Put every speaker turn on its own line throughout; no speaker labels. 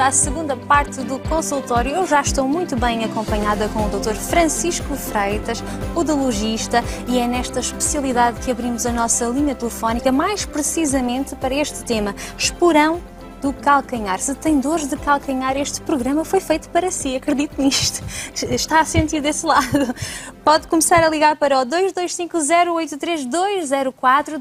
bem-vindo à segunda parte do consultório. Eu já estou muito bem acompanhada com o Dr. Francisco Freitas, podologista, e é nesta especialidade que abrimos a nossa linha telefónica, mais precisamente para este tema, esporão do calcanhar. Se tem dores de calcanhar, este programa foi feito para si, acredite nisto. Está a sentir desse lado. Pode começar a ligar para o 225-083-204,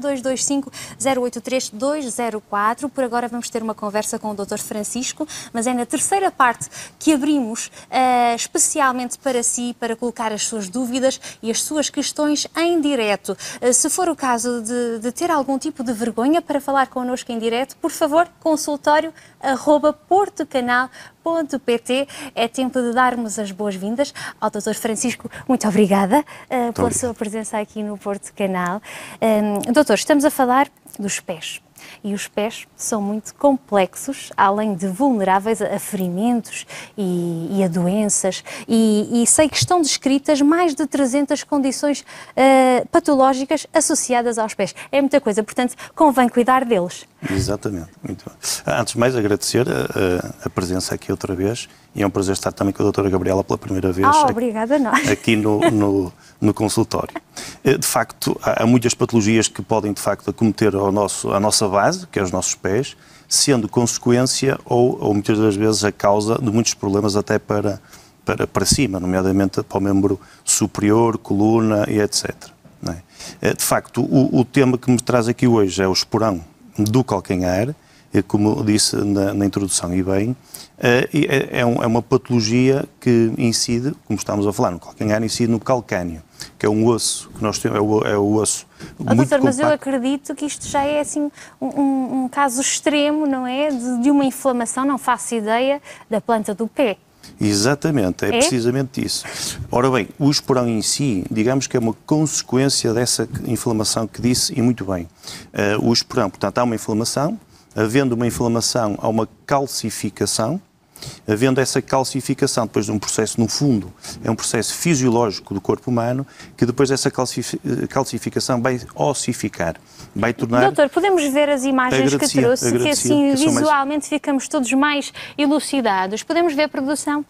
225-083-204. Por agora vamos ter uma conversa com o Dr. Francisco, mas é na terceira parte que abrimos especialmente para si, para colocar as suas dúvidas e as suas questões em direto. Se for o caso de ter algum tipo de vergonha para falar connosco em direto, por favor, consultório@portocanal.pt. É tempo de darmos as boas-vindas ao Dr. Francisco. Muito obrigada pela sua presença aqui no Porto Canal. Doutor, estamos a falar dos pés. E os pés são muito complexos, além de vulneráveis a ferimentos e a doenças. E sei que estão descritas mais de 300 condições patológicas associadas aos pés. É muita coisa, portanto, convém cuidar deles. Exatamente, muito bem. Antes de mais, agradecer a presença aqui outra vez, e é um prazer estar também com a doutora Gabriela pela primeira vez obrigada a nós. Aqui no consultório. De facto, há muitas patologias que podem, de facto, acometer a nossa base, que é os nossos pés, sendo consequência ou muitas das vezes a causa de muitos problemas até para cima, nomeadamente para o membro superior, coluna e etc. Não é? De facto, o tema que me traz aqui hoje é o esporão do calcanhar, como disse na introdução e bem, é uma patologia que incide, como estamos a falar, no calcanhar, incide no calcânio, que é um osso que nós temos, é o osso muito compacto. Mas eu acredito que isto já é assim um caso extremo, não é? De uma inflamação, não faço ideia, da planta do pé. Exatamente, é precisamente isso. Ora bem, o esporão em si, digamos que é uma consequência dessa inflamação que disse, e muito bem. O esporão, portanto, há uma inflamação. Havendo uma inflamação, há uma calcificação. Havendo essa calcificação, depois de um processo, no fundo, é um processo fisiológico do corpo humano, que depois dessa calcificação vai ossificar, vai tornar... Doutor, podemos ver as imagens que trouxe, que assim visualmente ficamos todos mais elucidados. Podemos ver a produção?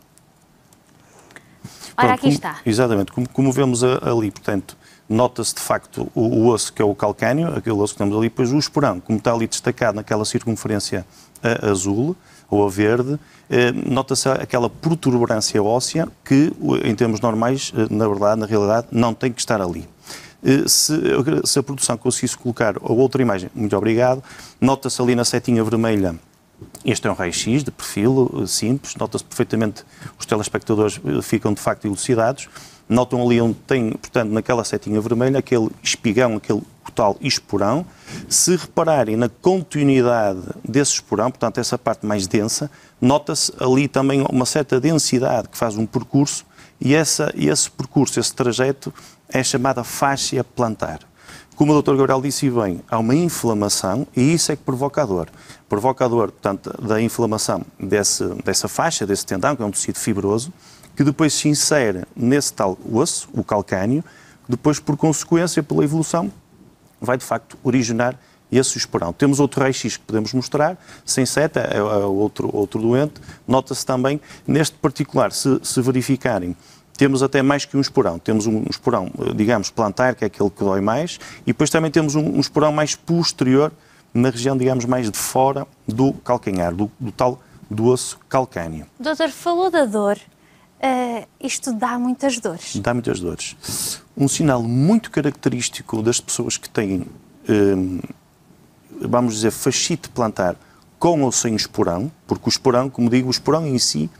Ora, aqui está. Exatamente, como vemos ali, portanto, nota-se de facto o osso que é o calcânio, aquele osso que temos ali, depois o esporão, como está ali destacado naquela circunferência azul ou a verde, nota-se aquela protuberância óssea que, em termos normais, na realidade, não tem que estar ali. Se a produção conseguisse colocar a outra imagem, muito obrigado, nota-se ali na setinha vermelha. Este é um raio-x de perfil simples, nota-se perfeitamente, os telespectadores ficam de facto elucidados, notam ali onde tem, portanto, naquela setinha vermelha, aquele espigão, aquele tal esporão. Se repararem na continuidade desse esporão, portanto, essa parte mais densa, nota-se ali também uma certa densidade que faz um percurso, e esse percurso, esse trajeto, é chamada fáscia plantar. Como o Dr. Gabriel disse bem, há uma inflamação e isso é que provoca a dor. Provoca a dor, portanto, da inflamação dessa faixa, desse tendão, que é um tecido fibroso, que depois se insere nesse tal osso, o calcânio, que depois, por consequência, pela evolução, vai de facto originar esse esporão. Temos outro raio-x que podemos mostrar, sem seta, é outro doente. Nota-se também, neste particular, se verificarem, temos até mais que um esporão. Temos um esporão, digamos, plantar, que é aquele que dói mais, e depois também temos um esporão mais posterior, na região, digamos, mais de fora do calcanhar, do osso calcânio. Doutor, falou da dor. Isto dá muitas dores. Dá muitas dores. Um sinal muito característico das pessoas que têm, vamos dizer, fascite plantar com ou sem esporão, porque o esporão, como digo, o esporão em si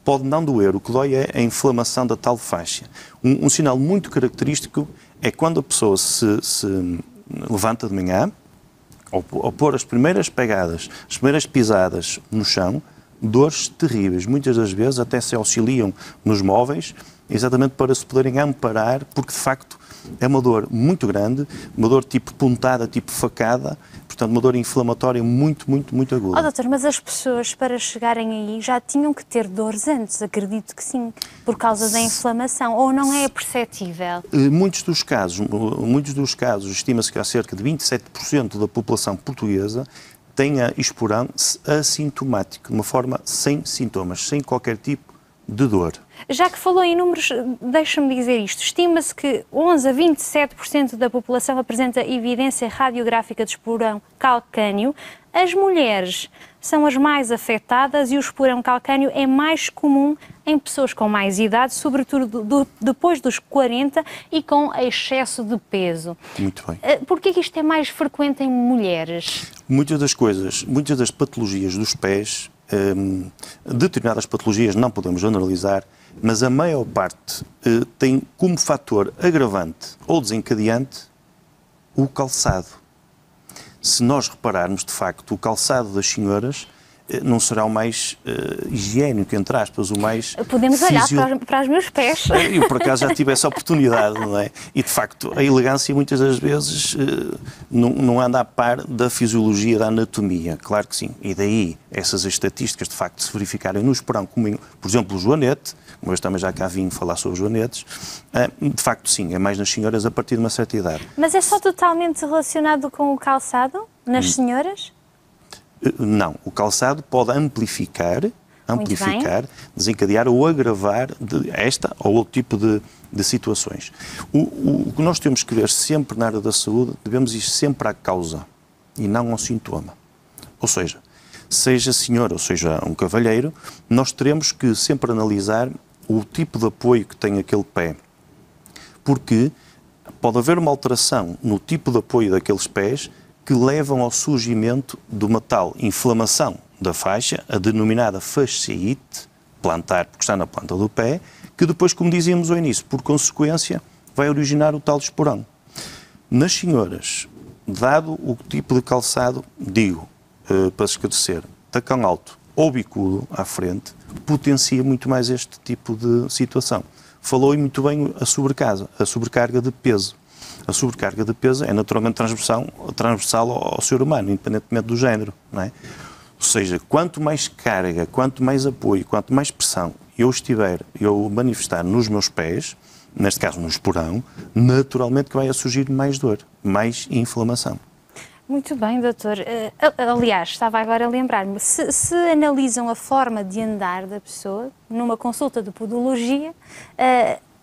pode não doer, o que dói é a inflamação da tal faixa. Um sinal muito característico é quando a pessoa se levanta de manhã, ao pôr as primeiras pegadas, as primeiras pisadas no chão, dores terríveis. Muitas das vezes até se auxiliam nos móveis, exatamente para se poderem amparar, porque de facto é uma dor muito grande, uma dor tipo pontada, tipo facada, portanto uma dor inflamatória muito aguda. Doutor, mas as pessoas para chegarem aí já tinham que ter dores antes, acredito que sim, por causa da inflamação, ou não é perceptível? Muitos dos casos, estima-se que há cerca de 27% da população portuguesa
tenha esporão assintomático, de uma forma sem sintomas, sem qualquer tipo de dor.
Já que falou em números, deixa-me dizer isto. Estima-se que 11 a 27% da população apresenta evidência radiográfica de esporão calcâneo. As mulheres são as mais afetadas e o esporão calcâneo é mais comum em pessoas com mais idade, sobretudo depois dos 40 e com excesso de peso.
Muito bem.
Por que isto é mais frequente em mulheres?
Muitas das patologias dos pés, determinadas patologias não podemos generalizar, mas a maior parte tem como fator agravante ou desencadeante o calçado. Se nós repararmos, de facto, o calçado das senhoras não será o mais higiênico, entre aspas, o mais...
Podemos olhar para os meus pés.
Eu, por acaso, já tive essa oportunidade, não é? E, de facto, a elegância, muitas das vezes, não anda a par da fisiologia, da anatomia. Claro que sim. E daí, essas estatísticas, de facto, se verificarem no esporão, como, por exemplo, o joanete, uma vez também já cá vim falar sobre joanetes, de facto, sim, é mais nas senhoras a partir de uma certa idade.
Mas é só totalmente relacionado com o calçado, nas senhoras?
Não, o calçado pode amplificar, desencadear ou agravar esta ou outro tipo de situações. O que nós temos que ver sempre na área da saúde, devemos ir sempre à causa e não ao sintoma. Ou seja senhor ou seja um cavalheiro, nós teremos que sempre analisar o tipo de apoio que tem aquele pé. Porque pode haver uma alteração no tipo de apoio daqueles pés que levam ao surgimento de uma tal inflamação da faixa, a denominada fasciite plantar, porque está na planta do pé, que depois, como dizíamos ao início, por consequência, vai originar o tal esporão. Nas senhoras, dado o tipo de calçado, para esclarecer, tacão alto ou bicudo à frente, potencia muito mais este tipo de situação. Falou muito bem a sobrecarga de peso. A sobrecarga de peso é naturalmente transversal ao ser humano, independentemente do género, não é? Ou seja, quanto mais carga, quanto mais apoio, quanto mais pressão eu manifestar nos meus pés, neste caso no esporão, naturalmente que vai a surgir mais dor, mais inflamação.
Muito bem, doutor. Aliás, estava agora a lembrar-me, se analisam a forma de andar da pessoa, numa consulta de podologia,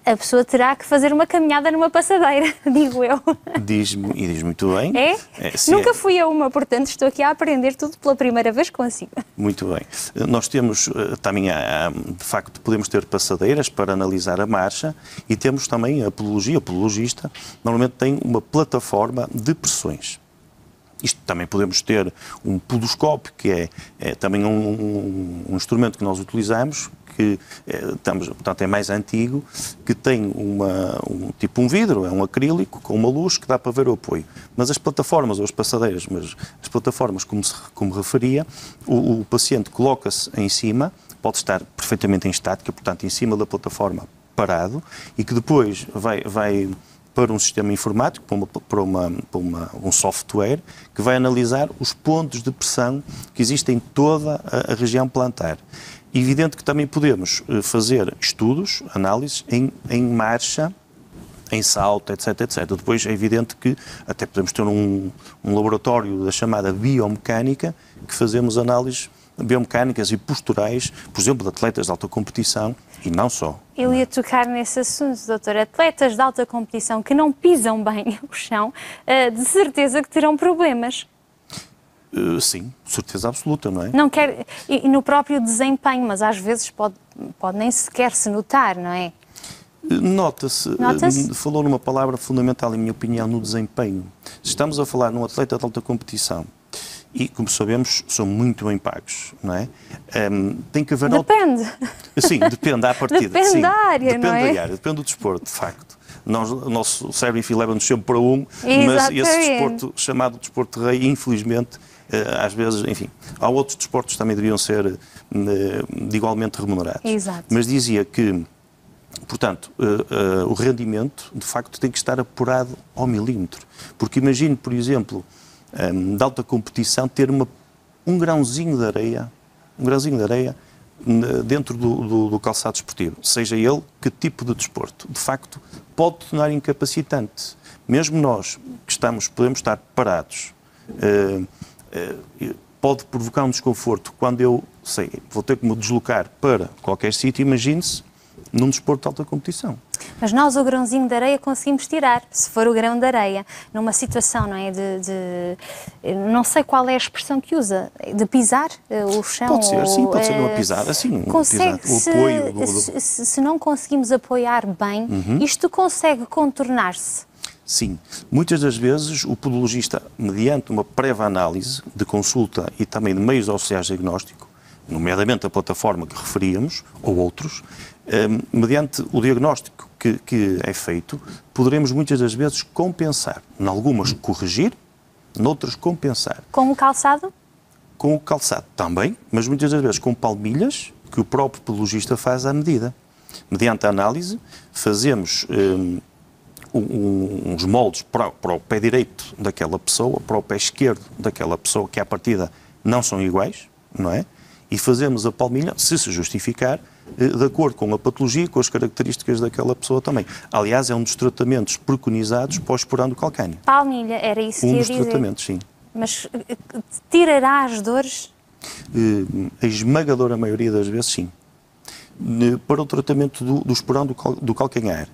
a pessoa terá que fazer uma caminhada numa passadeira, digo eu.
Diz muito bem.
É? Nunca fui a uma, portanto estou aqui a aprender tudo pela primeira vez consigo.
Muito bem. Nós temos também, de facto, podemos ter passadeiras para analisar a marcha e temos também a podologia, o podologista normalmente tem uma plataforma de pressões. Isto também podemos ter um podoscópio, que é também um instrumento que nós utilizamos, que portanto, é mais antigo, que tem tipo um vidro, é um acrílico com uma luz que dá para ver o apoio. Mas as plataformas, ou as passadeiras, mas as plataformas, como referia, o paciente coloca-se em cima, pode estar perfeitamente em estática, portanto, em cima da plataforma parado, e que depois vai para um sistema informático, para um software, que vai analisar os pontos de pressão que existem em toda a região plantar. Evidente que também podemos fazer estudos, análises em marcha, em salto, etc, etc. Depois é evidente que até podemos ter um laboratório da chamada biomecânica, que fazemos análises biomecânicas e posturais, por exemplo, de atletas de alta competição e não só.
Eu ia tocar nesse assunto, doutor. Atletas de alta competição que não pisam bem o chão, de certeza que terão problemas.
Sim, certeza absoluta, não é?
Não quer, e no próprio desempenho, mas às vezes pode nem sequer se notar, não é?
Nota-se, falou numa palavra fundamental, em minha opinião, no desempenho. Se estamos a falar num atleta de alta competição, e, como sabemos, são muito bem pagos, não é? Tem que haver...
Depende.
Sim, depende à partida.
Depende da área, não é?
Depende da área, depende do desporto, de facto. O nosso cérebro, enfim, leva-nos sempre para
Exatamente.
Mas esse desporto, chamado desporto de rei, infelizmente, às vezes, enfim, há outros desportos que também deveriam ser igualmente remunerados.
Exato.
Mas dizia que, portanto, o rendimento, de facto, tem que estar apurado ao milímetro. Porque imagine, por exemplo, de alta competição, ter um grãozinho de areia dentro do calçado esportivo, seja ele que tipo de desporto, de facto, pode tornar incapacitante. Mesmo nós, que podemos estar parados, pode provocar um desconforto quando eu sei, vou ter que me deslocar para qualquer sítio, imagine-se num desporto de alta competição.
Mas nós o grãozinho de areia conseguimos tirar, se for o grão de areia, numa situação, não é, não sei qual é a expressão que usa, de pisar o chão.
Pode ser, sim, pode ser uma pisada, sim.
Consegue,
o apoio.
Se não conseguimos apoiar bem, isto consegue contornar-se?
Sim. Muitas das vezes o podologista, mediante uma prévia análise de consulta e também de meios auxiliares de diagnóstico, nomeadamente a plataforma que referíamos, ou outros, mediante o diagnóstico que é feito, poderemos muitas das vezes compensar. Em algumas corrigir, noutras compensar.
Com o calçado?
Com o calçado também, mas muitas das vezes com palmilhas que o próprio podologista faz à medida. Mediante a análise, fazemos uns moldes para o pé direito daquela pessoa, para o pé esquerdo daquela pessoa, que à partida não são iguais, não é? E fazemos a palmilha, se justificar, de acordo com a patologia e com as características daquela pessoa também. Aliás, é um dos tratamentos preconizados para o esporão do calcâneo.
Palmilha, era isso que ia dizer.
Um dos tratamentos, sim.
Mas tirará as dores?
A esmagadora maioria das vezes, sim. Para o tratamento do esporão do calcanhar.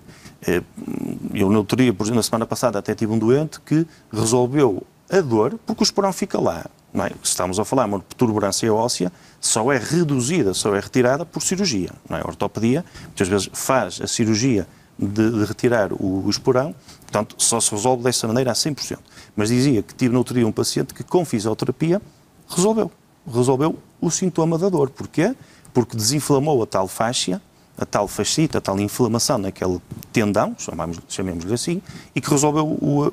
Eu, na teoria, por exemplo, na semana passada até tive um doente que resolveu a dor, porque o esporão fica lá. Não é? Se estamos a falar de uma protuberância óssea, só é reduzida, só é retirada por cirurgia. Não é? A ortopedia, muitas vezes, faz a cirurgia de retirar o esporão, portanto, só se resolve dessa maneira a 100%. Mas dizia que tive no outro dia um paciente que, com fisioterapia, resolveu o sintoma da dor. Porquê? Porque desinflamou a tal fáscia, a tal fascite, a tal inflamação naquele tendão, chamemos-lhe assim, e que resolveu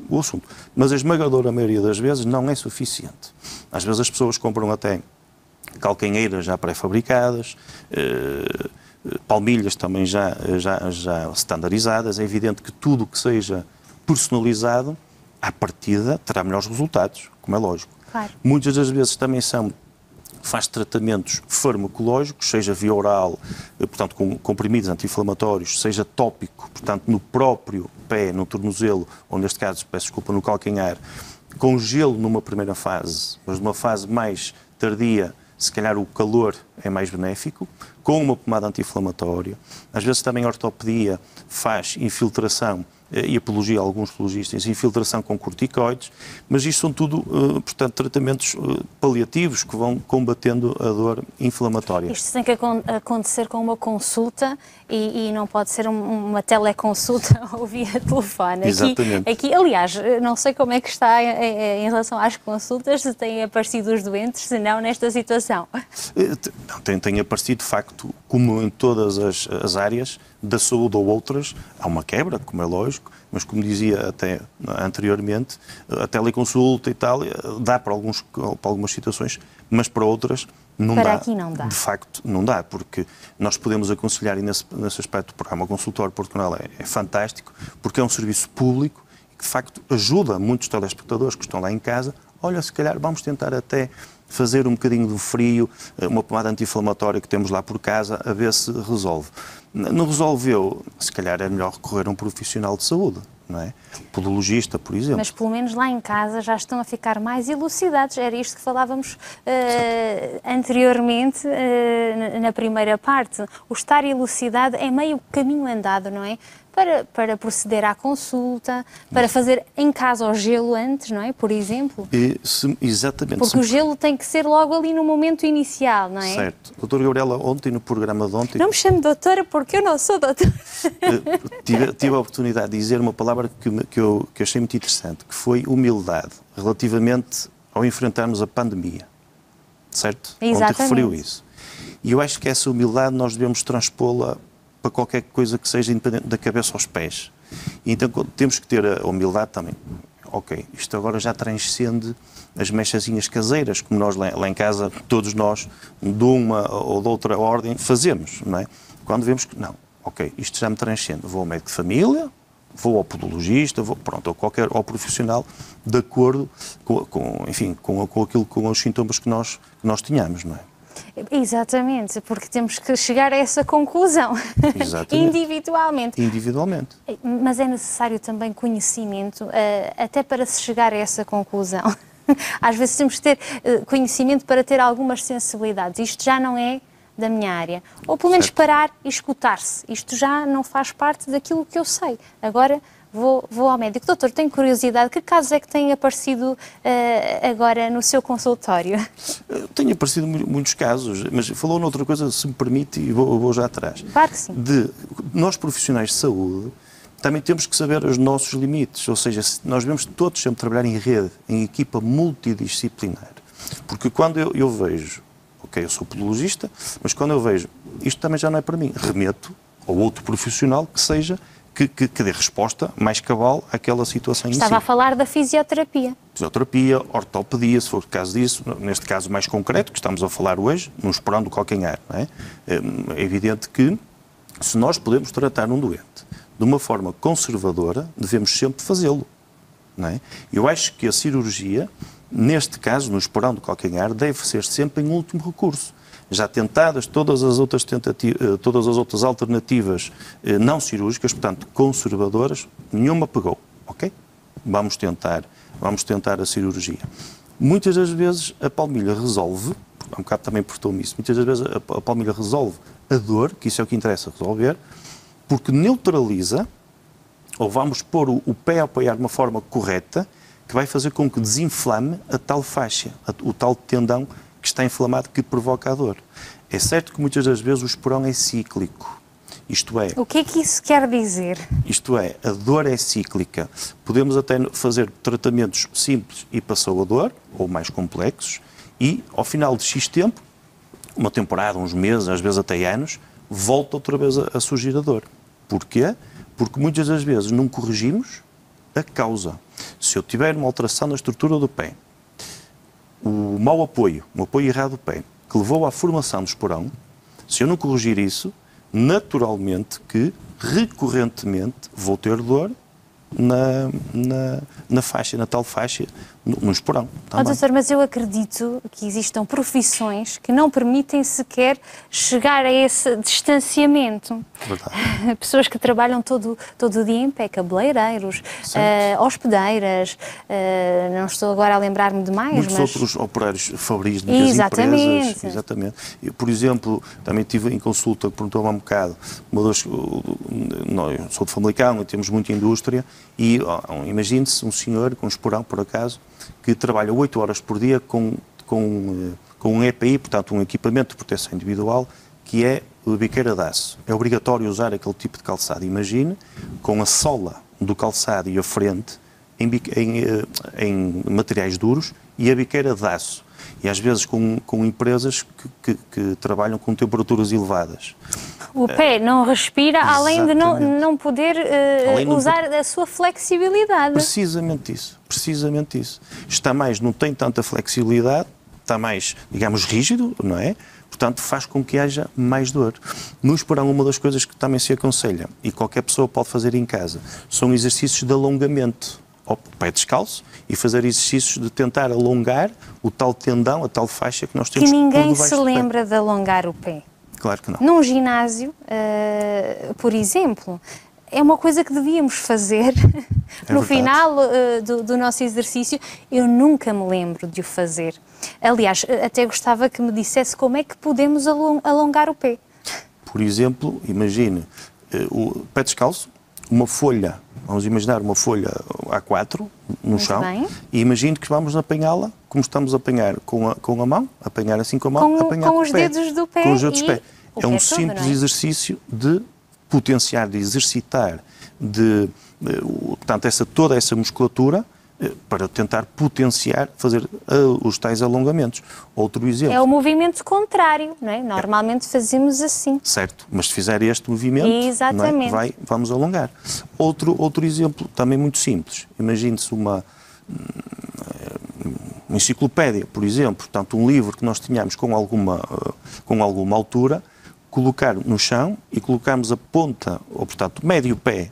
o assunto. Mas a esmagadora maioria das vezes não é suficiente. Às vezes as pessoas compram até calcanheiras já pré-fabricadas, palmilhas também já standardizadas. É evidente que tudo o que seja personalizado, à partida, terá melhores resultados, como é lógico.
Claro.
Muitas das vezes também faz tratamentos farmacológicos, seja via oral, portanto com comprimidos anti-inflamatórios, seja tópico, portanto no próprio pé, no tornozelo, ou neste caso, peço desculpa, no calcanhar, com gelo numa primeira fase, mas numa fase mais tardia, se calhar o calor é mais benéfico, com uma pomada anti-inflamatória. Às vezes também a ortopedia faz infiltração, e apologia a alguns podologistas, infiltração com corticoides, mas isto são tudo, portanto, tratamentos paliativos que vão combatendo a dor inflamatória.
Isto tem que acontecer com uma consulta e não pode ser uma teleconsulta ou via telefone.
Exatamente.
Aqui, aliás, não sei como é que está em relação às consultas, se têm aparecido os doentes, se não, nesta situação.
Tem aparecido, de facto, como em todas as áreas da saúde ou outras, há uma quebra, como é lógico, mas como dizia até anteriormente, a teleconsulta e tal, dá para algumas situações, mas para outras não dá.
Para aqui não dá.
De facto, não dá, porque nós podemos aconselhar, e nesse aspecto o programa Consultório Porto Canal é fantástico, porque é um serviço público e que de facto ajuda muitos telespectadores que estão lá em casa. Olha, se calhar vamos tentar até fazer um bocadinho do frio, uma pomada anti-inflamatória que temos lá por casa, a ver se resolve. Não resolveu, se calhar é melhor recorrer a um profissional de saúde, não é? Podologista, por exemplo.
Mas pelo menos lá em casa já estão a ficar mais elucidados. Era isto que falávamos anteriormente, na primeira parte. O estar elucidado é meio caminho andado, não é? Para proceder à consulta, para fazer em casa o gelo antes, não é? Por exemplo.
Exatamente.
Porque o gelo tem que ser logo ali no momento inicial, não é?
Certo. Doutora Gabriela, ontem, no programa de ontem...
Não me chame doutora porque eu não sou doutora.
Tive a oportunidade de dizer uma palavra que eu achei muito interessante, que foi humildade, relativamente ao enfrentarmos a pandemia. Certo?
Exatamente.
Ontem referiu isso. E eu acho que essa humildade nós devemos transpô-la para qualquer coisa que seja independente da cabeça aos pés. E então temos que ter a humildade também. Ok, isto agora já transcende as mechazinhas caseiras, como nós lá em casa, todos nós, de uma ou de outra ordem, fazemos, não é? Quando vemos que, não, ok, isto já me transcende. Vou ao médico de família, vou ao podologista, ao profissional, de acordo com os sintomas que nós tínhamos, não é?
Exatamente, porque temos que chegar a essa conclusão. Individualmente.
Individualmente.
Mas é necessário também conhecimento, até para se chegar a essa conclusão. Às vezes temos que ter conhecimento para ter algumas sensibilidades. Isto já não é da minha área. Ou pelo menos parar e escutar-se. Isto já não faz parte daquilo que eu sei. Agora vou ao médico. Doutor, tenho curiosidade, que casos é que têm aparecido agora no seu consultório?
Tenho aparecido muitos casos, mas falou noutra coisa, se me permite, e vou já atrás.
Claro que sim.
Nós profissionais de saúde também temos que saber os nossos limites, ou seja, nós devemos todos sempre trabalhar em rede, em equipa multidisciplinar. Porque quando eu vejo, ok, eu sou podologista, mas quando eu vejo, isto também já não é para mim, remeto a outro profissional que seja, que dê resposta mais cabal àquela situação em si.
Estava a falar da fisioterapia.
Fisioterapia, ortopedia, se for o caso disso, neste caso mais concreto, que estamos a falar hoje, no esperão do calcanhar. Não é? É evidente que, se nós podemos tratar um doente de uma forma conservadora, devemos sempre fazê-lo. Não é? Eu acho que a cirurgia, neste caso, no esperão do calcanhar, deve ser sempre em último recurso. Já tentadas todas as outras alternativas não cirúrgicas, portanto, conservadoras, nenhuma pegou, ok? Vamos tentar a cirurgia. Muitas das vezes a palmilha resolve, há um bocado também portou-me isso, muitas das vezes a palmilha resolve a dor, que isso é o que interessa resolver, porque neutraliza, ou vamos pôr o pé a apoiar de uma forma correta, que vai fazer com que desinflame a tal faixa, o tal tendão que está inflamado, que provoca a dor. É certo que muitas das vezes o esperão é cíclico. Isto é...
O que é que isso quer dizer?
Isto é, a dor é cíclica. Podemos até fazer tratamentos simples e passou a dor, ou mais complexos, e ao final de X tempo, uma temporada, uns meses, às vezes até anos, volta outra vez a surgir a dor. Porquê? Porque muitas das vezes não corrigimos a causa. Se eu tiver uma alteração na estrutura do pé, o mau apoio, um apoio errado do pé, que levou à formação do esperão, se eu não corrigir isso, naturalmente que, recorrentemente, vou ter dor na faixa, na tal faixa, no esperão.
Doutor, mas eu acredito que existam profissões que não permitem sequer chegar a esse distanciamento.
Verdade.
Pessoas que trabalham todo o dia em pé, cabeleireiros, hospedeiras, não estou agora a lembrar-me de mais,
muitos outros operários fabris de muitas empresas. Exatamente. Eu, por exemplo, também estive em consulta, perguntou-me há um bocado, eu sou de Famalicão e temos muita indústria, e imagine-se um senhor com um esperão, por acaso, que trabalha 8 horas por dia com um EPI, portanto um equipamento de proteção individual, que é a biqueira de aço. É obrigatório usar aquele tipo de calçado. Imagine, com a sola do calçado e a frente em materiais duros e a biqueira de aço. E às vezes com empresas que trabalham com temperaturas elevadas.
O pé não respira, além de não poder usar a sua flexibilidade.
Precisamente isso. Não tem tanta flexibilidade, está mais, digamos, rígido, não é? Portanto, faz com que haja mais dor. No esperão, uma das coisas que também se aconselha, e qualquer pessoa pode fazer em casa, são exercícios de alongamento ao pé descalço e fazer exercícios de tentar alongar o tal tendão, a tal faixa que nós temos por debaixo do pé.
Que ninguém se lembra de alongar o pé.
Claro que não.
Num ginásio, por exemplo, é uma coisa que devíamos fazer no final do nosso exercício. Eu nunca me lembro de o fazer. Aliás, até gostava que me dissesse como é que podemos alongar o pé.
Por exemplo, imagine o pé descalço, uma folha, vamos imaginar uma folha A4 no chão, e imagine que vamos apanhá-la, como estamos a apanhar com a mão, apanhar assim com a mão, apanhar
com os dedos do pé.
Com os dedos do pé. É um
todo,
simples exercício de potenciar, de exercitar, portanto, toda essa musculatura para tentar potenciar, fazer os tais alongamentos. Outro exemplo.
É o movimento contrário, não é? Normalmente fazemos assim.
Certo, mas se fizer este movimento,
exatamente,
não é? Vamos alongar. Outro exemplo, também muito simples. Imagine-se uma enciclopédia, por exemplo, portanto, um livro que nós tínhamos com alguma altura, colocar no chão e colocarmos a ponta, ou portanto, médio pé,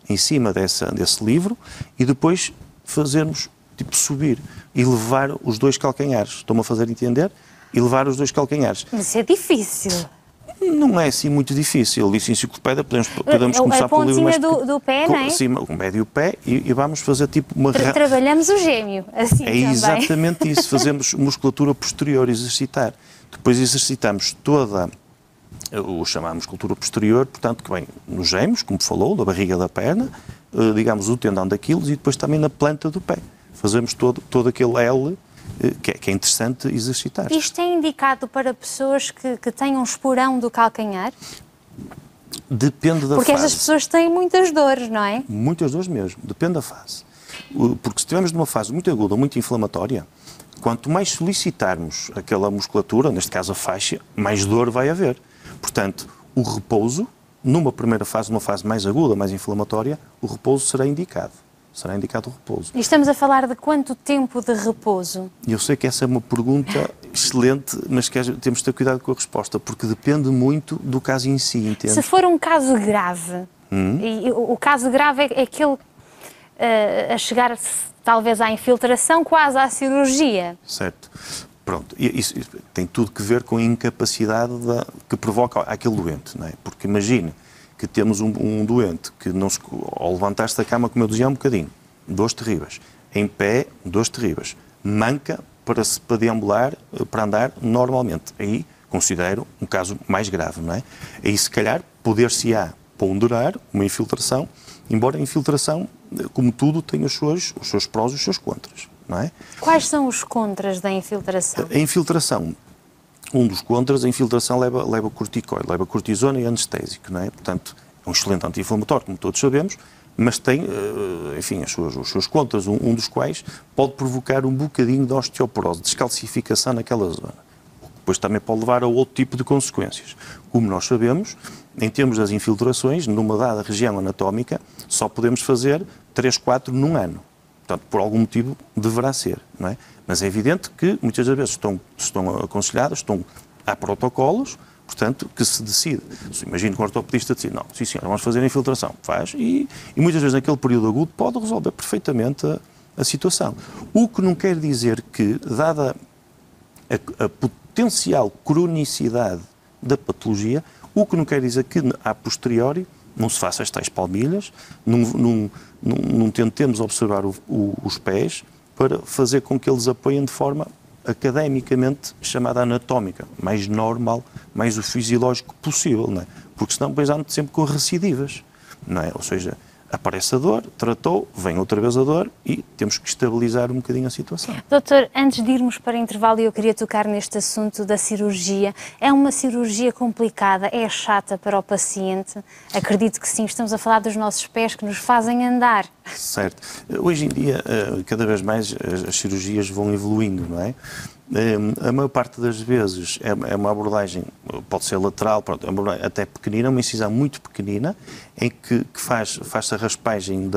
em cima desse livro e depois fazermos, subir e levar os dois calcanhares. Estou-me a fazer entender? E levar os dois calcanhares.
Mas é difícil.
Não é assim muito difícil. Disse enciclopédia, podemos começar pelo livro mais...
do pé, não é?
Sim, o médio e o pé, e vamos fazer tipo uma...
Trabalhamos o gêmeo, assim
É
também.
exatamente isso. Fazemos musculatura posterior, exercitar. Depois exercitamos toda o chamamos musculatura posterior, portanto, que vem nos gêmeos, como falou, da barriga da perna, digamos, o tendão daqueles, e depois também na planta do pé. Fazemos todo aquele L, que é interessante exercitar.
Isto é indicado para pessoas que têm um esporão do calcanhar?
Depende da fase.
Porque essas pessoas têm muitas dores, não é?
Muitas dores mesmo, depende da fase. Porque se estivermos numa fase muito aguda, muito inflamatória, quanto mais solicitarmos aquela musculatura, neste caso a faixa, mais dor vai haver. Portanto, o repouso, numa primeira fase, numa fase mais aguda, mais inflamatória, o repouso será indicado. Será indicado o repouso.
E estamos a falar de quanto tempo de repouso?
Eu sei que essa é uma pergunta excelente, mas que temos de ter cuidado com a resposta, porque depende muito do caso em si, entende?
Se for um caso grave, e o caso grave é aquele a chegar talvez à infiltração, quase à cirurgia.
Certo. Pronto, isso tem tudo que ver com a incapacidade que provoca aquele doente, não é? Porque imagine que temos um doente que, ao levantar-se da cama, como eu dizia, um bocadinho, dores terríveis. Em pé, dores terríveis. Manca para deambular, para andar normalmente. Aí considero um caso mais grave, não é? Aí, se calhar, poder-se-á ponderar uma infiltração, embora a infiltração, como tudo, tenha os seus prós e os seus contras, não é?
Quais são os contras da infiltração?
A infiltração, um dos contras, a infiltração leva corticoide, leva cortisona e anestésico, não é? Portanto, é um excelente anti-inflamatório, como todos sabemos, mas tem, enfim, os seus contras, um dos quais pode provocar um bocadinho de osteoporose, descalcificação naquela zona. Depois também pode levar a outro tipo de consequências. Como nós sabemos, em termos das infiltrações, numa dada região anatómica, só podemos fazer 3, 4 num ano. Portanto, por algum motivo, deverá ser, não é? Mas é evidente que, muitas das vezes, estão aconselhadas, há protocolos, portanto, que se decide. Imagino que o ortopedista decide, não, sim senhor, vamos fazer a infiltração. Faz, e muitas vezes, naquele período agudo, pode resolver perfeitamente a situação. O que não quer dizer que, dada a potencial cronicidade da patologia, o que não quer dizer que, a posteriori, não se faça as tais palmilhas, não tentemos observar os pés para fazer com que eles apoiem de forma academicamente chamada anatómica, mais normal, mais o fisiológico possível, não é? Porque senão depois ando sempre com recidivas, não é? Ou seja, aparece a dor, tratou, vem outra vez a dor e temos que estabilizar um bocadinho a situação.
Doutor, antes de irmos para intervalo, eu queria tocar neste assunto da cirurgia. É uma cirurgia complicada? É chata para o paciente? Acredito que sim. Estamos a falar dos nossos pés que nos fazem andar.
Certo. Hoje em dia, cada vez mais as cirurgias vão evoluindo, não é? A maior parte das vezes é uma abordagem, pode ser lateral, até pequenina, uma incisão muito pequenina, em que faz-se a raspagem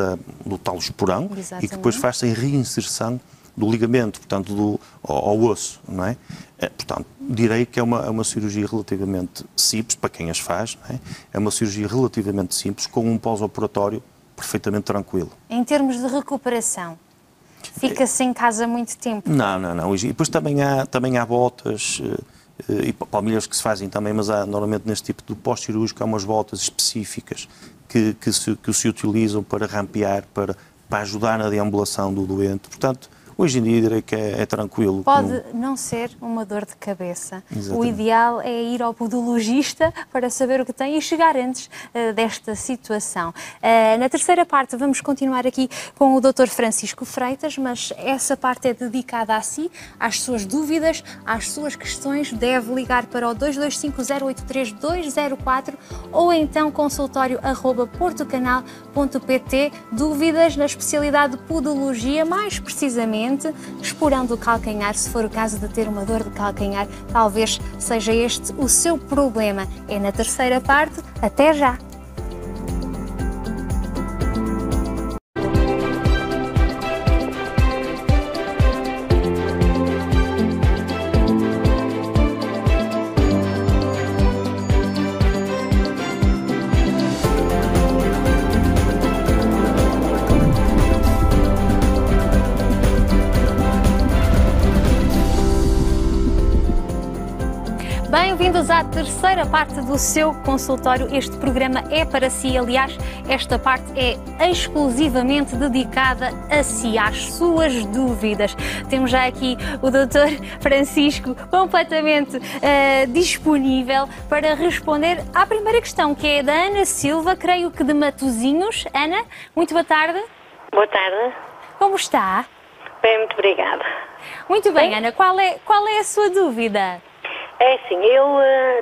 do tal esporão. Exatamente. E que depois faz-se a reinserção do ligamento, portanto, ao osso, não é? Portanto, direi que é uma cirurgia relativamente simples, para quem as faz, não é? É uma cirurgia relativamente simples, com um pós-operatório perfeitamente tranquilo.
Em termos de recuperação? Fica-se em casa muito tempo?
Não. E depois também há botas e palmilhas que se fazem também, mas há normalmente neste tipo de pós-cirúrgico há umas botas específicas que se utilizam para rampear, para ajudar na deambulação do doente. Portanto, hoje em dia direi que é tranquilo.
Pode não ser uma dor de cabeça.
Exatamente.
O ideal é ir ao podologista para saber o que tem e chegar antes desta situação. Na terceira parte vamos continuar aqui com o Dr. Francisco Freitas, mas essa parte é dedicada a si, às suas dúvidas, às suas questões. Deve ligar para o 225-083-204 ou então consultório@portocanal.pt. Dúvidas na especialidade de podologia, mais precisamente esporão do calcanhar. Se for o caso de ter uma dor de calcanhar, talvez seja este o seu problema. É na terceira parte. Até já! Bem-vindo bem-vindos à terceira parte do seu consultório. Este programa é para si, aliás, esta parte é exclusivamente dedicada a si, às suas dúvidas. Temos já aqui o Dr. Francisco completamente disponível para responder à primeira questão, que é da Ana Silva, creio que de Matosinhos. Ana, muito boa tarde.
Boa tarde.
Como está?
Bem, muito obrigada.
Muito bem, Ana, qual é a sua dúvida?
É assim, eu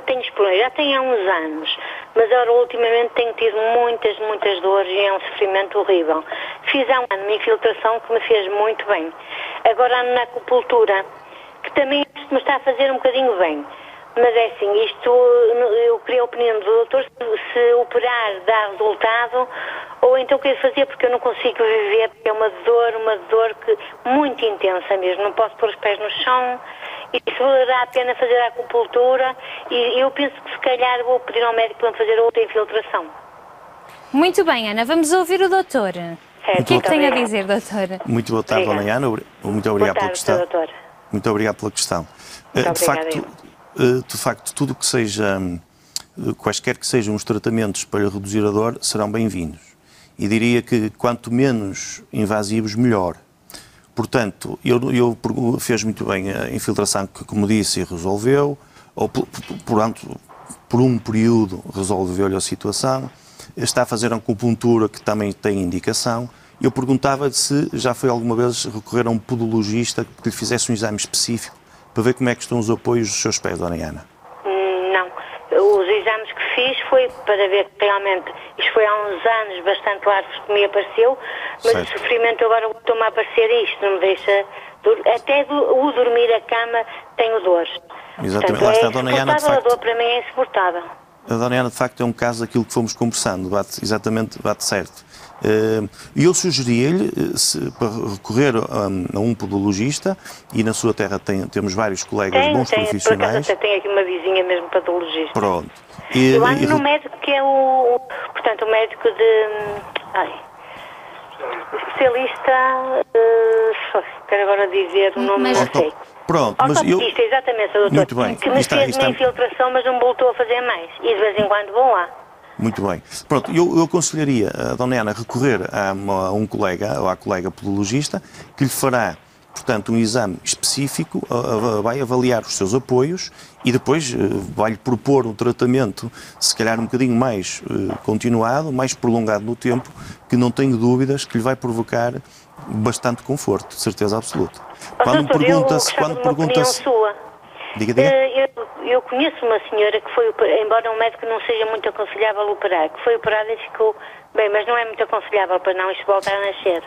tenho explorado, já tenho há uns anos, mas agora ultimamente tenho tido muitas dores e é um sofrimento horrível. Fiz há um ano uma infiltração que me fez muito bem. Agora ando na acupuntura, que também me está a fazer um bocadinho bem. Mas é assim, isto, eu queria a opinião do doutor se operar dá resultado ou então o que fazer, porque eu não consigo viver, porque é uma dor que muito intensa mesmo, não posso pôr os pés no chão. E se valerá a pena fazer a acupuntura, e eu penso que se calhar vou pedir ao médico para me fazer outra infiltração.
Muito bem, Ana, vamos ouvir o doutor. O que é que tem a dizer, doutora?
Muito boa tarde, Dona Ana. Muito obrigado pela questão.
Doutora.
Muito obrigado pela questão. De facto, tudo que seja, quaisquer que sejam os tratamentos para reduzir a dor, serão bem-vindos. E diria que quanto menos invasivos, melhor. Portanto, fez muito bem a infiltração que, como disse, resolveu, ou por um período resolveu-lhe a situação, está a fazer a acupuntura que também tem indicação. Eu perguntava se já foi alguma vez recorrer a um podologista que lhe fizesse um exame específico para ver como é que estão os apoios dos seus pés, Dona Ana.
Não. Os exames que fiz foi para ver que realmente, isto foi há uns anos bastante largos que me apareceu, mas certo. O sofrimento agora voltou-me a aparecer isto, não me deixa, até o dormir a cama tenho dores.
Exatamente,
portanto,
lá está a Dona Ana, de facto.
A dor para mim é insuportável.
A Dona Ana, de facto, é um caso daquilo que fomos conversando, bate certo. E eu sugeria-lhe para recorrer a um podologista, e na sua terra temos vários colegas bons profissionais.
Tenho aqui uma vizinha mesmo podologista.
Pronto.
Eu ando no médico que é o médico de... especialista, quero agora dizer o nome, não sei.
Pronto, mas eu...
Exatamente, doutor.
Muito bem.
Que me fez uma infiltração, mas não voltou a fazer mais. E de vez em quando vou lá.
Muito bem. Pronto, eu aconselharia a Dona Ana recorrer a um colega, ou à colega podologista, que lhe fará, portanto, um exame específico, vai avaliar os seus apoios e depois vai-lhe propor um tratamento, se calhar um bocadinho mais continuado, mais prolongado no tempo, que não tenho dúvidas que lhe vai provocar bastante conforto, de certeza absoluta.
Quando pergunta-se...
Diga.
Eu conheço uma senhora que foi, embora um médico não seja muito aconselhável operar, que foi operada e ficou bem, mas não é muito aconselhável para não isto voltar a nascer.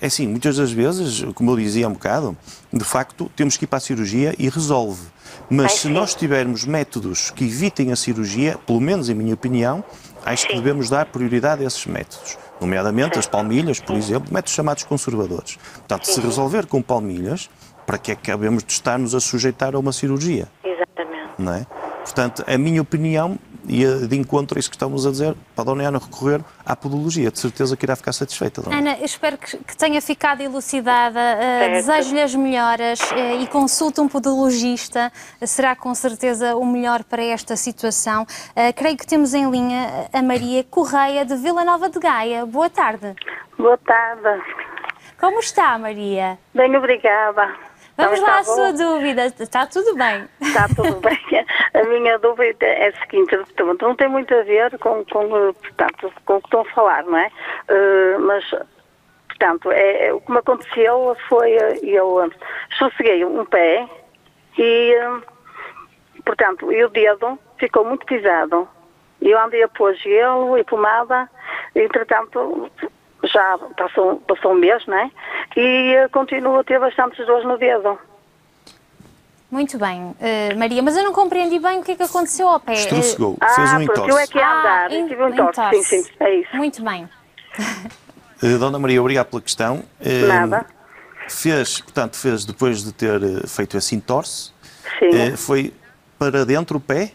É assim, muitas das vezes, como eu dizia há um bocado, de facto temos que ir para a cirurgia e resolve. Mas se nós tivermos métodos que evitem a cirurgia, pelo menos em minha opinião, acho que devemos dar prioridade a esses métodos. Nomeadamente as palmilhas, por exemplo, métodos chamados conservadores. Portanto, se resolver com palmilhas, para que acabemos de estar-nos a sujeitar a uma cirurgia?
Exatamente.
Não é? Portanto, a minha opinião, e de encontro a isso que estamos a dizer, para a Dona Ana recorrer à podologia. De certeza que irá ficar satisfeita, Dona
Ana, espero que tenha ficado elucidada. Desejo-lhe as melhoras e consulte um podologista. Será com certeza o melhor para esta situação. Creio que temos em linha a Maria Correia, de Vila Nova de Gaia. Boa tarde.
Boa tarde.
Como está, Maria?
Bem, obrigada.
Vamos lá à sua dúvida. Está tudo bem?
Está tudo bem. A minha dúvida é a seguinte, não tem muito a ver com o que estão a falar, não é? Mas, portanto, o que me aconteceu foi, eu sosseguei um pé e, portanto, o dedo ficou muito pisado. Eu andei a pôr gelo e pomada, entretanto... Já passou um mês, não é? E continuo a ter bastantes dores no dedo.
Muito bem, Maria, mas eu não compreendi bem o que é que aconteceu ao pé.
Estressegou, fez um entorse.
Eu é que ia andar, tive um entorse, sim, é isso.
Muito bem.
Dona Maria, obrigado pela questão.
Nada.
Fez, depois de ter feito esse entorse, foi para dentro o pé?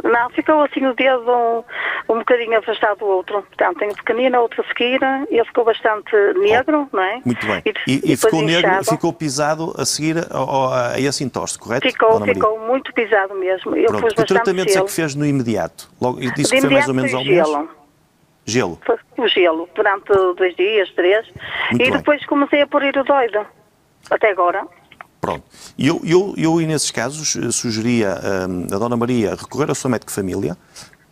Não, ficou assim o dedo um bocadinho afastado do outro. Portanto, tenho pequenino, outro a seguir, ele ficou bastante negro, não é?
Muito bem. E ficou negro, ficou pisado a seguir a esse entorse, correto?
Ficou muito pisado mesmo. Eu pus
que
bastante
tratamentos
gelo.
é que fez no imediato? Logo, disse que foi mais ou menos ao mês? Gelo.
O gelo, durante 2 dias, 3.
Muito
e
bem.
depois comecei a pôr iridoide. Até agora.
Pronto. Eu nesses casos, sugeria a Dona Maria recorrer ao seu médico de família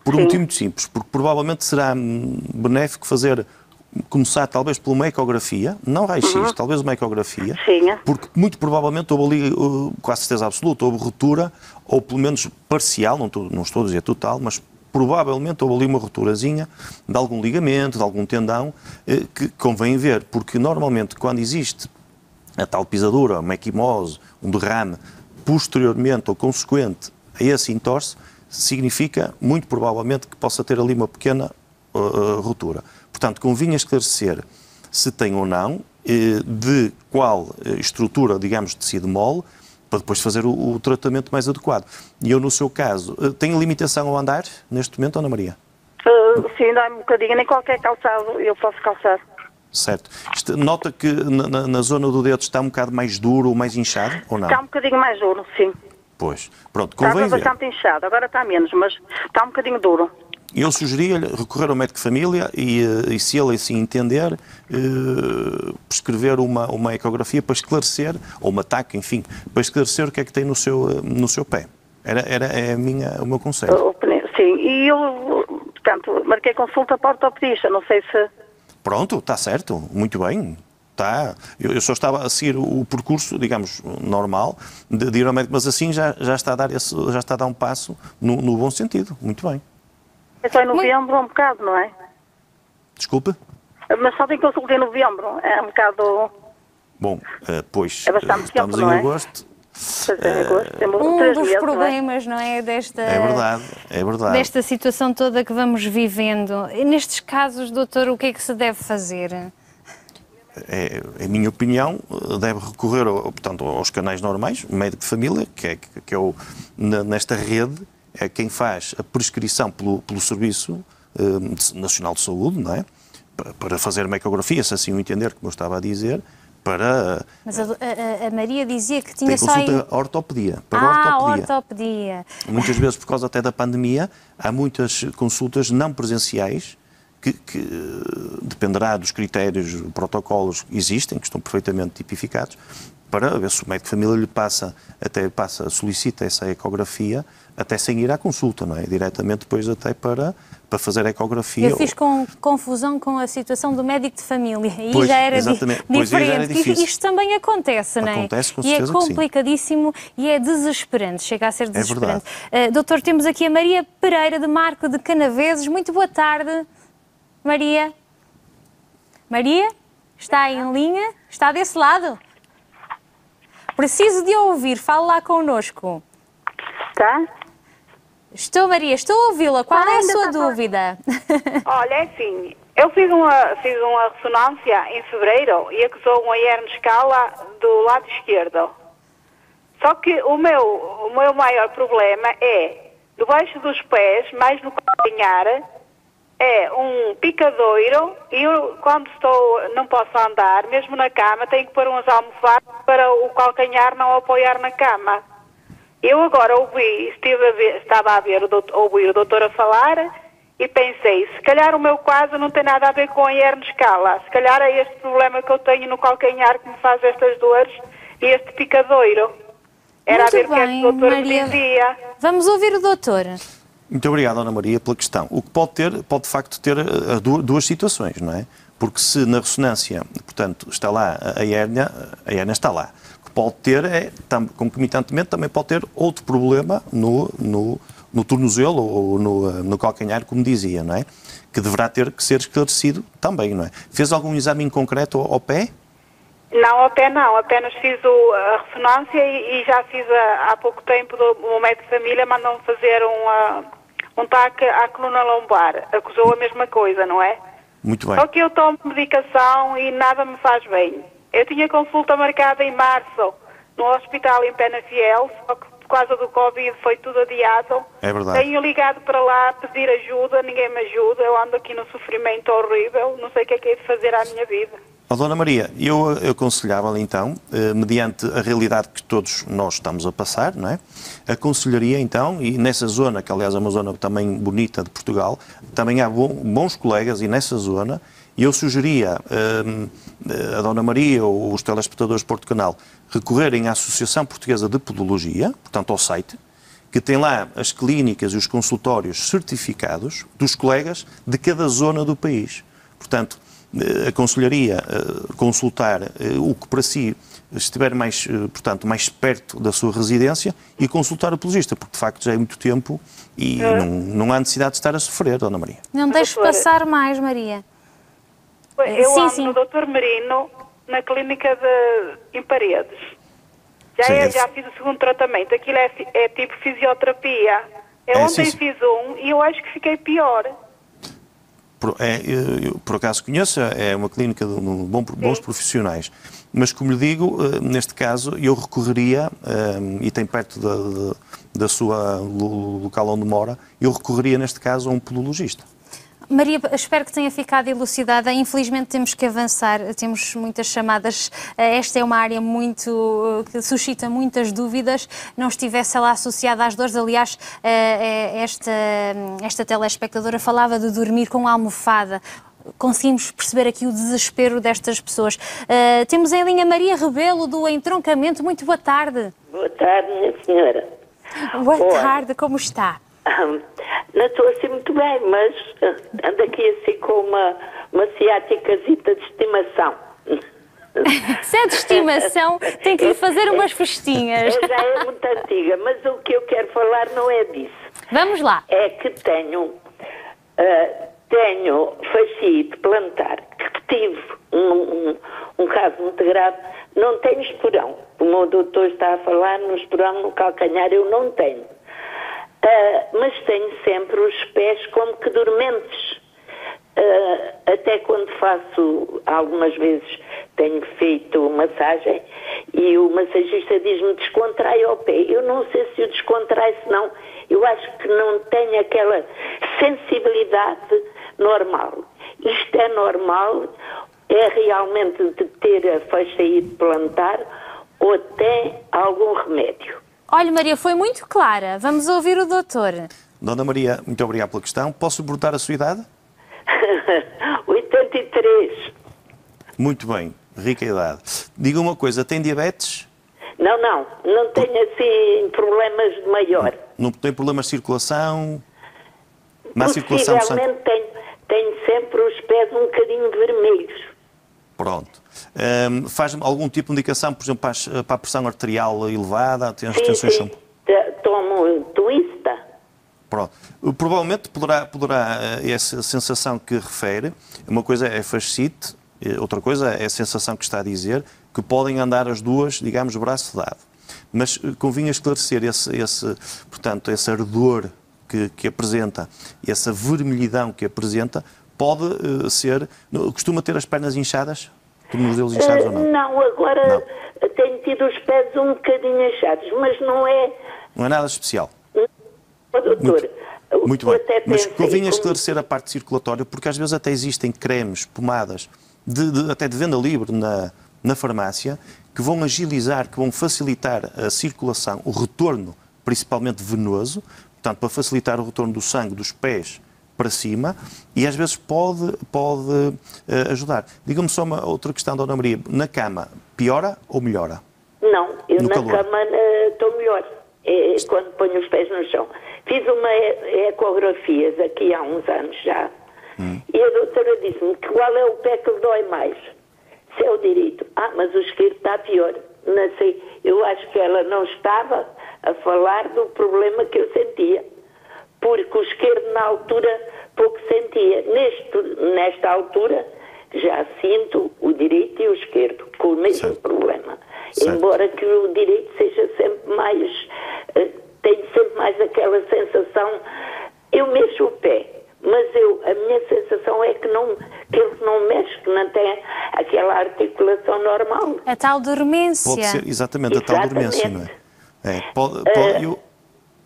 por um motivo muito simples, porque provavelmente será benéfico começar talvez por uma ecografia, não raio-x, talvez uma ecografia, porque muito provavelmente houve ali, com a certeza absoluta, houve ruptura, ou pelo menos parcial, não estou a dizer total, mas provavelmente houve ali uma rupturazinha de algum ligamento, de algum tendão, que convém ver, porque normalmente quando existe a tal pisadura, uma equimose, um derrame, posteriormente ou consequente a esse entorse, significa, muito provavelmente, que possa ter ali uma pequena ruptura. Portanto, convinha esclarecer se tem ou não, de qual estrutura, digamos, de tecido mole, para depois fazer o tratamento mais adequado. E eu, no seu caso, tenho limitação ao andar, neste momento, Ana Maria?
Sim, dá um bocadinho, nem qualquer calçado eu posso calçar.
Certo. Nota que na zona do dedo está um bocado mais duro ou mais inchado, ou não?
Está um bocadinho mais duro, sim.
Pois. Pronto, convém
Estava
ver.
bastante inchado, agora está menos, mas está um bocadinho duro.
Eu sugeria-lhe recorrer ao médico de família e se ele assim entender, prescrever uma ecografia para esclarecer, ou uma TAC, enfim, para esclarecer o que é que tem no seu pé. É o meu conselho.
Sim, e eu, portanto, marquei consulta para o ortopedista, não sei se...
Pronto, está certo, muito bem. Tá. Eu só estava a seguir o percurso, digamos, normal, de ir ao médico, mas assim já está a dar um passo no bom sentido. Muito bem.
É só em novembro um bocado, não é?
Desculpe?
Mas só tem consulta em novembro, é um bocado...
Bom, pois,
é bastante
estamos
tempo,
em
não é?
agosto.
Um dos problemas, não é?
É verdade.
Desta situação toda que vamos vivendo. E nestes casos, doutor, o que é que se deve fazer?
Em minha opinião, deve recorrer portanto, aos canais normais, o médico de família, que é nesta rede, é quem faz a prescrição pelo Serviço Nacional de Saúde, não é? Para fazer uma ecografia, se assim o entender, como eu estava a dizer, para...
Mas a Maria dizia que tinha
só... Tem consulta ortopedia,
ortopedia.
Muitas vezes, por causa até da pandemia, há muitas consultas não presenciais que dependerá dos critérios, protocolos que existem, que estão perfeitamente tipificados, para ver se o médico de família lhe solicita essa ecografia, até sem ir à consulta, não é? Diretamente depois até para fazer a ecografia.
Eu fiz confusão com a situação do médico de família. E
pois,
já era
diferente.
Pois, já era
difícil.
Isto também acontece, não é?
Acontece, com
certeza.
E é
complicadíssimo e é desesperante. Chega a ser desesperante. Doutor, temos aqui a Maria Pereira de Marco de Canaveses. Muito boa tarde, Maria. Maria? Está em linha? Está desse lado? Preciso de ouvir. Fale lá connosco.
Está?
Estou, Maria, estou a ouvi-la. Qual é a sua dúvida?
Olha, é assim, eu fiz uma ressonância em fevereiro e acusou uma hernioscala do lado esquerdo. Só que o meu maior problema é, debaixo dos pés, mais no calcanhar, é um picadoiro e eu, quando não posso andar, mesmo na cama, tenho que pôr umas almofadas para o calcanhar não apoiar na cama. Eu agora estava a ouvir o doutor a falar e pensei, se calhar o meu caso não tem nada a ver com a hernioscala, se calhar é este problema que eu tenho no calcanhar que me faz estas dores e este picadoiro. Era
muito
a ver o que o doutor
Maria,
me dizia.
Vamos ouvir o doutor.
Muito obrigado, Ana Maria, pela questão. O que pode de facto ter duas situações, não é? Porque se na ressonância, portanto, está lá a hérnia está lá. O que pode ter concomitantemente, também pode ter outro problema no tornozelo ou no calcanhar, como dizia, não é? Que deverá ter que ser esclarecido também, não é? Fez algum exame em concreto ao pé?
Não, ao pé não. Apenas fiz a ressonância e já fiz há pouco tempo, o médico de família mandou-me fazer um TAC à coluna lombar. Acusou a mesma coisa, não é?
Muito bem.
Só que eu tomo medicação e nada me faz bem. Eu tinha consulta marcada em março no hospital em Penafiel, só que por causa do Covid foi tudo adiado.
É verdade.
Tenho ligado para lá pedir ajuda, ninguém me ajuda. Eu ando aqui no sofrimento horrível, não sei o que é de fazer à minha vida.
Oh, Dona Maria, eu aconselhava-lhe então, mediante a realidade que todos nós estamos a passar, não é? Aconselharia então, e nessa zona, que aliás é uma zona também bonita de Portugal, também há bons colegas e nessa zona, eu sugeria a Dona Maria ou os telespectadores de Porto Canal recorrerem à Associação Portuguesa de Podologia, portanto ao site, que tem lá as clínicas e os consultórios certificados dos colegas de cada zona do país. Portanto, aconselharia consultar o que para si estiver mais, portanto, mais perto da sua residência e consultar o podologista, porque de facto já é muito tempo e não há necessidade de estar a sofrer, Dona Maria.
Não deixe passar mais, Maria.
Eu ando no Dr. Marino, na clínica em Paredes. Já fiz o segundo tratamento. Aquilo é tipo fisioterapia. Ontem fiz um e eu acho que fiquei pior.
Eu, por acaso conheço, é uma clínica de bons profissionais, mas como lhe digo, neste caso eu recorreria, e tem perto da sua local onde mora, eu recorreria neste caso a um podologista.
Maria, espero que tenha ficado elucidada. Infelizmente temos que avançar, temos muitas chamadas. Esta é uma área que suscita muitas dúvidas. Não estivesse lá associada às dores. Aliás, esta telespectadora falava de dormir com a almofada. Conseguimos perceber aqui o desespero destas pessoas. Temos em linha Maria Rebelo, do Entroncamento. Muito boa tarde.
Boa tarde, minha senhora.
Boa tarde, como está?
Não estou assim muito bem, mas ando aqui assim com uma ciáticazita de estimação.
Se é de estimação, tem que lhe fazer umas festinhas.
Já é muito antiga, mas o que eu quero falar não é disso.
Vamos lá.
É que tenho fascite plantar, que tive um caso muito grave. Não tenho esporão. Como o doutor está a falar, no esporão, no calcanhar, eu não tenho. Mas tenho sempre os pés como que dormentes. Até quando faço, algumas vezes tenho feito massagem e o massagista diz-me descontrai o pé. Eu não sei se o descontrai, se não. Eu acho que não tenho aquela sensibilidade normal. Isto é normal? É realmente de ter a fasciite plantar ou tem algum remédio?
Olha, Maria, foi muito clara. Vamos ouvir o doutor.
Dona Maria, muito obrigado pela questão. Posso perguntar a sua idade?
83.
Muito bem, rica idade. Diga uma coisa, tem diabetes?
Não tenho assim problemas de maior.
Não tem problemas de circulação? Má circulação de sangue?
Tenho sempre os pés um bocadinho vermelhos.
Pronto. Faz algum tipo de indicação, por exemplo, para a pressão arterial elevada? Tem as tensões?
Sim. Tomo Twista.
Pronto. Provavelmente poderá essa sensação que refere, uma coisa é fascite, outra coisa é a sensação que está a dizer, que podem andar as duas, digamos, braço dado. Mas convinha esclarecer portanto, esse ardor que apresenta, essa vermelhidão que apresenta, pode ser... Costuma ter as pernas inchadas? Os dedos inchados ou não?
Não, agora tenho tido os pés um bocadinho inchados, mas não é...
Não é nada especial?
Doutor,
muito bem. Mas convinha esclarecer a parte circulatória, porque às vezes até existem cremes, pomadas, até de venda livre na farmácia, que vão agilizar, que vão facilitar a circulação, o retorno, principalmente venoso, portanto, para facilitar o retorno do sangue dos pés para cima, e às vezes pode ajudar. Diga-me só uma outra questão, Dona Maria. Na cama, piora ou melhora?
Não, eu na cama estou melhor. Quando ponho os pés no chão. Fiz uma ecografia aqui há uns anos já, e a doutora disse-me que qual é o pé que lhe dói mais. Se é o direito. Mas o esquerdo está pior. Não sei, eu acho que ela não estava a falar do problema que eu sentia. Porque o esquerdo na altura pouco sentia. Nesta altura já sinto o direito e o esquerdo com o mesmo problema. Certo. Embora que o direito seja sempre mais... tenho sempre mais aquela sensação... Eu mexo o pé, mas a minha sensação é que ele não mexe, que não tem aquela articulação normal.
A tal dormência.
Pode ser, exatamente, a tal dormência, não é?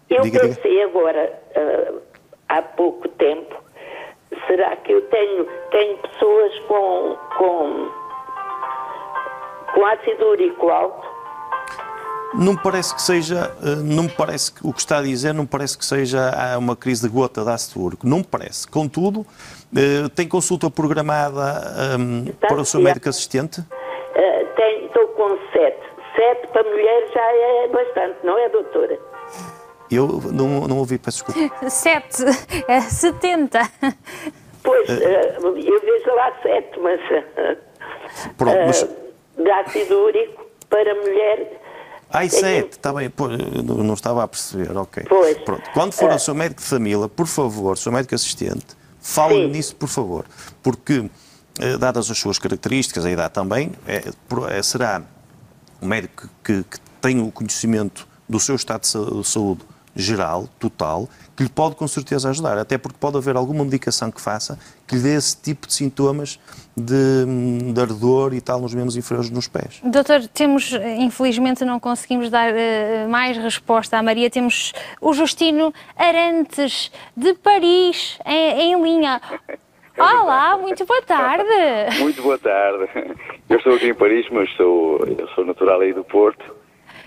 Eu pensei agora, há pouco tempo, será que eu tenho pessoas com ácido úrico alto?
Não parece que seja, o que está a dizer, não parece que seja uma crise de gota de ácido úrico. Não parece. Contudo, tem consulta programada para o seu médico assistente?
Estou com 7. 7 para mulher já é bastante, não é, doutora?
Eu não ouvi, peço desculpa.
7, 70.
Pois, eu vejo lá 7, mas...
Pronto, mas...
de ácido úrico para mulher...
7, está bem, não estava a perceber, ok.
Pois.
Pronto. Quando for ao seu médico de família, por favor, seu médico assistente, fale nisso, por favor, porque, dadas as suas características, a idade também, será um médico que tem o conhecimento do seu estado de saúde geral, total, que lhe pode com certeza ajudar, até porque pode haver alguma medicação que faça que lhe dê esse tipo de sintomas de ardor e tal nos membros inferiores nos pés.
Doutor, infelizmente não conseguimos dar mais resposta à Maria, temos o Justino Arantes de Paris em linha. Olá, muito boa tarde.
Muito boa tarde. Eu estou aqui em Paris, mas eu sou natural aí do Porto.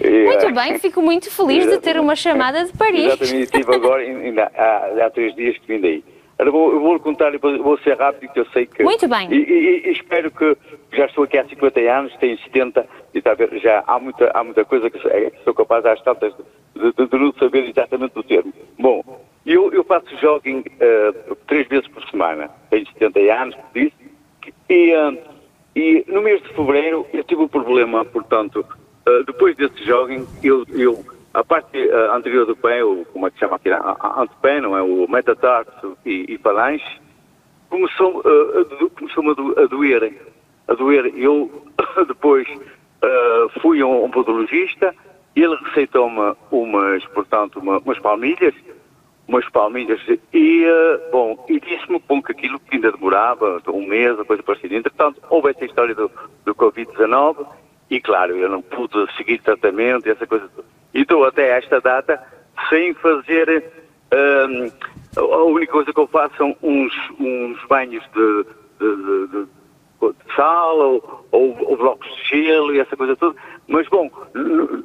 Muito bem, fico muito feliz de ter uma chamada de Paris.
Exatamente, estive agora, há 3 dias que vim daí. Eu vou-lhe contar, vou ser rápido, porque eu sei que...
Muito bem.
E espero que... Já estou aqui há 50 anos, tenho 70, e está a ver, já há muita coisa que sou capaz, às tantas, de não saber exatamente o termo. Bom, eu faço jogging 3 vezes por semana. Tenho 70 anos, como disse, e no mês de fevereiro eu tive um problema, portanto... depois desse jogging, a parte anterior do pé, como é que se chama aqui, a antepé, não é? O metatarso e falange, começou-me a doer. Eu depois fui a um podologista e ele receitou-me umas palmilhas, e disse-me que aquilo que ainda demorava um mês, a coisa parecida. Entretanto, houve essa história do Covid-19 e, claro, eu não pude seguir tratamento e essa coisa toda. E estou até esta data sem fazer... a única coisa que eu faço são uns banhos de sal ou blocos de gelo e essa coisa toda. Mas, bom,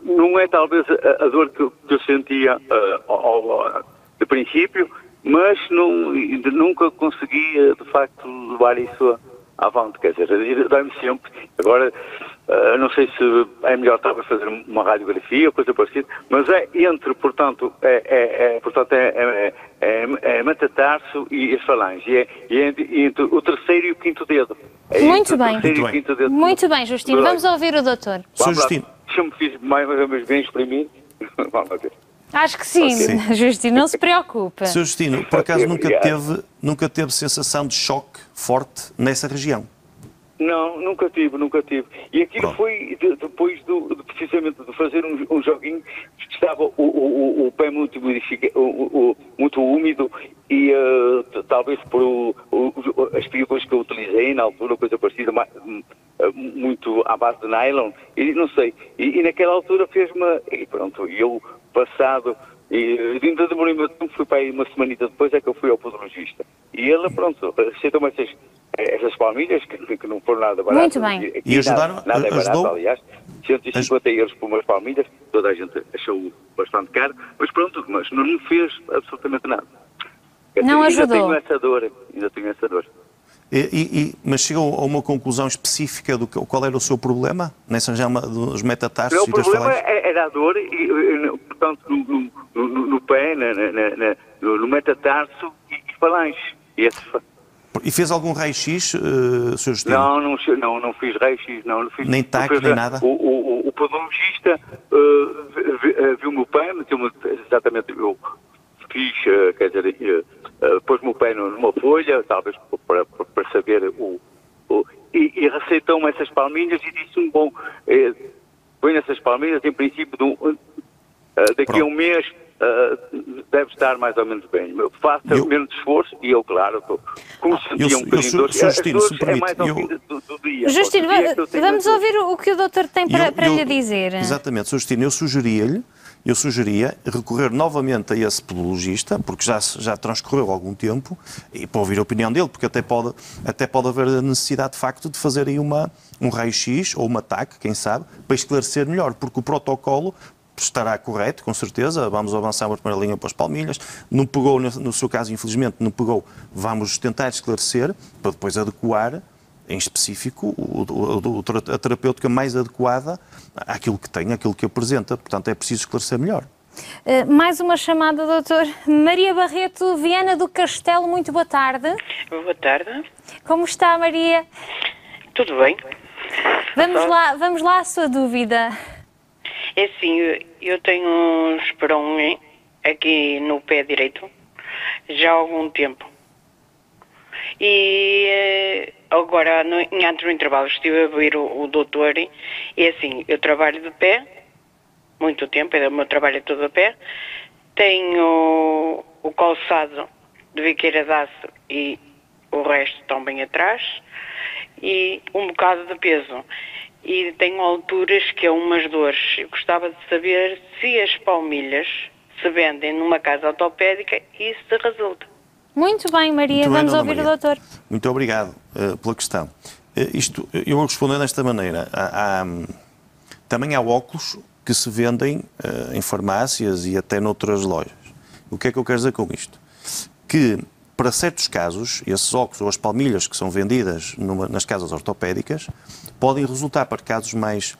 não é talvez a dor que eu sentia de princípio, mas nunca consegui, de facto, levar isso avante. Quer dizer, dói-me sempre. Agora, não sei se é melhor talvez fazer uma radiografia ou coisa parecida, mas portanto, é metatarso e as falanges. E entre o terceiro e o quinto dedo.
Muito bem. Muito bem, Justino. Vamos ouvir o doutor.
Sr. Justino. Se eu me fiz mais ou menos bem exprimido, vamos ver.
Acho que sim, Justino, não se preocupe.
Sr. Justino, por acaso nunca teve sensação de choque forte nessa região?
Não, nunca tive. E aquilo foi depois precisamente de fazer um joguinho, estava o pé muito úmido e talvez por as fibras que eu utilizei na altura, coisa parecida, muito à base de nylon, e não sei. E naquela altura fez-me... E pronto, eu passado... E ainda demorei muito tempo, fui para aí uma semanita depois é que eu fui ao podologista. E ele, pronto, receitou-me essas palmilhas que não foram nada baratas.
Muito bem.
Aqui
e ajudaram?
Nada é barato, aliás. 150 euros por umas palmilhas, toda a gente achou bastante caro, mas pronto, mas não me fez absolutamente nada.
Não ajudou.
Ainda tenho essa dor.
Mas chegou a uma conclusão específica do qual era o seu problema? Nessa região dos metatarsos e das falanges?
O problema era a dor, portanto, no pé, no metatarso e falange.
E fez algum raio-x, Sr. Justino?
Não fiz raio-x, não fiz.
Nem TAC, nem nada?
O podologista viu o meu pé, meteu-me exatamente, eu fiz, quer dizer, pôs-me o pé numa folha, talvez para saber e receitou-me essas palmilhas e disse-me, bom, põe essas palmilhas, em princípio, daqui a um mês deve estar mais ou menos bem. Faça menos esforço e eu, claro, como sentia um bocadinho de dor.
Justino, se me permite,
mais ao fim do dia.
Justino, vamos ouvir o que o doutor tem para lhe dizer.
Exatamente, Sr. Justino, eu sugeria-lhe eu sugeria recorrer novamente a esse podologista, porque já transcorreu algum tempo, e para ouvir a opinião dele, porque até pode haver a necessidade, de facto, de fazer aí um raio-x ou uma TAC, quem sabe, para esclarecer melhor, porque o protocolo estará correto, com certeza, vamos avançar uma primeira linha para as palmilhas, não pegou, no seu caso, infelizmente, não pegou, vamos tentar esclarecer, para depois adequar, em específico, a terapêutica mais adequada àquilo que tem, àquilo que apresenta. Portanto, é preciso esclarecer melhor.
Mais uma chamada, doutor. Maria Barreto, Viana do Castelo, muito boa tarde.
Boa tarde.
Como está, Maria?
Tudo bem.
Vamos lá à sua dúvida.
É assim, eu tenho um esperão aqui no pé direito já há algum tempo. E agora, antes do intervalo, estive a ver o doutor e assim, eu trabalho de pé, muito tempo, o meu trabalho é todo a pé, tenho o calçado de Viqueira de Aço e o resto estão bem atrás, e um bocado de peso. E tenho alturas que é umas dores. Eu gostava de saber se as palmilhas se vendem numa casa ortopédica e se resulta.
Muito bem, Maria.
Muito bem,
vamos ouvir
Maria.
o doutor.
Muito obrigado pela questão. Eu vou responder desta maneira. Também há óculos que se vendem em farmácias e até noutras lojas. O que é que eu quero dizer com isto? Que, para certos casos, esses óculos ou as palmilhas que são vendidas nas casas ortopédicas podem resultar para casos mais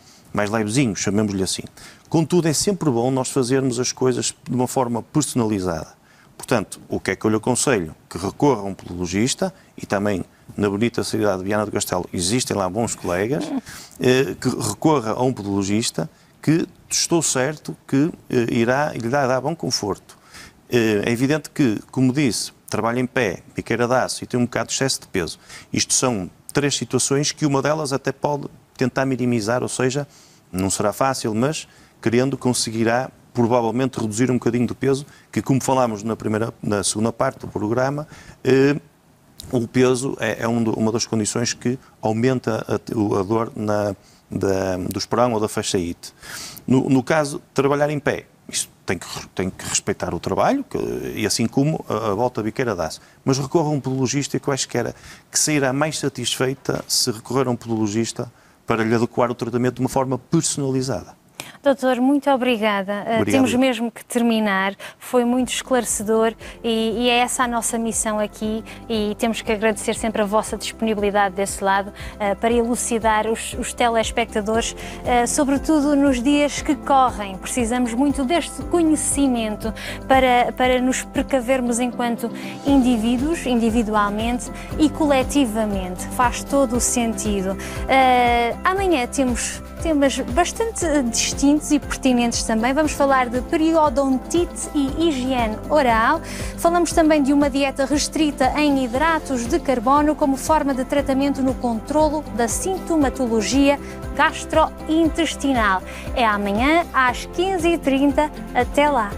levezinhos, chamemos-lhe assim. Contudo, é sempre bom nós fazermos as coisas de uma forma personalizada. Portanto, o que é que eu lhe aconselho? Que recorra a um podologista, e também na bonita cidade de Viana do Castelo existem lá bons colegas, que recorra a um podologista que estou certo que lhe dar bom conforto. É evidente que, como disse, trabalha em pé, Viqueira de Aço e tem um bocado de excesso de peso. Isto são 3 situações que uma delas até pode tentar minimizar, ou seja, não será fácil, mas querendo conseguirá provavelmente reduzir um bocadinho do peso, que como falámos na segunda parte do programa, o peso é uma das condições que aumenta a dor do esperão ou da fasciite. No caso de trabalhar em pé, isto tem que respeitar o trabalho, e assim como a volta Viqueira de Aço. Mas recorra a um podologista, que eu acho que sairá mais satisfeita se recorrer a um podologista para lhe adequar o tratamento de uma forma personalizada.
Doutor, muito obrigada. Temos mesmo que terminar. Foi muito esclarecedor e é essa a nossa missão aqui, e temos que agradecer sempre a vossa disponibilidade desse lado para elucidar os telespectadores, sobretudo nos dias que correm. Precisamos muito deste conhecimento para nos precavermos enquanto indivíduos, individualmente e coletivamente. Faz todo o sentido. Amanhã temos temas bastante distintos e pertinentes também. Vamos falar de periodontite e higiene oral. Falamos também de uma dieta restrita em hidratos de carbono como forma de tratamento no controlo da sintomatologia gastrointestinal. É amanhã às 15h30. Até lá!